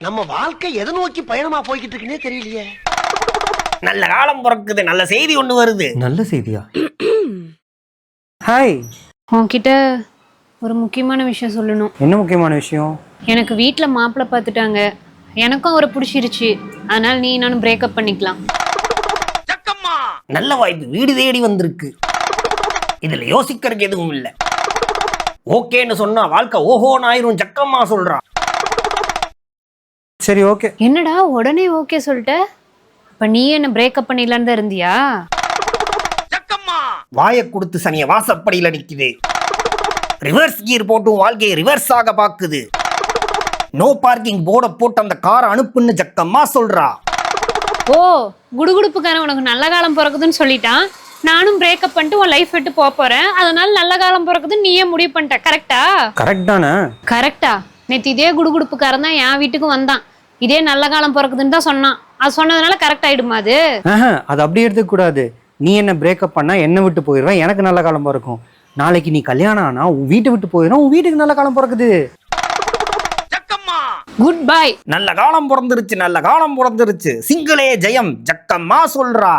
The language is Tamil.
நம்ம வாழ்க்கை எதை நோக்கி பயணமா போய்கிட்டு இருக்குன்னே தெரியலையே. நல்ல காலம் பிறக்குது, நல்ல செய்தி ஒண்ணு வருது. நல்ல செய்தியா? ஹாய். உன்கிட்ட ஒரு முக்கியமான விஷயம் சொல்லணும். என்ன முக்கியமான விஷயம்? எனக்கு வீட்டில் மாப்பிள்ளை பார்த்துட்டாங்க, எனக்கும் அவரை பிடிச்சிருச்சு. அதனால நீ நானும் பிரேக்கப் பண்ணிக்கலாம். நல்ல வாய்ப்பு வீடு தேடி வந்திருக்கு. இதுல யோசிக்கிறதுக்கு எதுவும் இல்லை. ஓகேன்னு சொன்னா வாழ்க்கை ஓஹோன்னு ஆயிரும். ஜக்கம்மா சொல்றா. சரி ஓகே. என்னடா உடனே ஓகே சொல்லிட்ட? அப்ப நீ என்ன பிரேக்கப் பண்ணிடலான்னு தான் இருந்தியா? வாயை கொடுத்து சனிய வாசப்படியில நிக்குது. ரிவர்ஸ் கியர் போட்டும் வாழ்க்கையை ரிவர்ஸ் ஆக பாக்குது. நோ பார்க்கிங் போர்டை போட்டு அந்த காரை அனுப்புன்னு ஜக்கம்மா சொல்றா. ஓ, குடுகுடுப்புக்கான உனக்கு நல்ல காலம் பிறக்குதுன்னு சொல்லிட்டான். நானும் பிரேக்கப் பண்ணிட்டு உன் லைஃப் விட்டு போறேன். அதனால நல்ல காலம் பிறக்குதுன்னு நீயே முடிவு பண்ணிட்ட. கரெக்டா? கரெக்ட் தானே? கரெக்டா? நேற்று இதே குடுகுடுப்புக்காரன் தான் என் வீட்டுக்கு வந்தான். இதே நல்ல காலம் பிறக்குதுன்னு தான் சொன்னான். அது சொன்னதுனால கரெக்ட் ஆயிடுமா அது? அது அப்படி எடுத்துக்க கூடாது. நீ என்ன பிரேக்கப் பண்ணா என்ன விட்டு போயிடுவேன், எனக்கு நல்ல காலம் பிறக்கும். நாளைக்கு நீ கல்யாணம் ஆனா உன் வீட்டை விட்டு போயிடும், உன் வீட்டுக்கு நல்ல காலம் பிறக்குது. Good bye. நல்ல காலம் பிறந்துருச்சு, நல்ல காலம் பிறந்துருச்சு. சிங்களே ஜெயம். ஜக்கம்மா சொல்றா.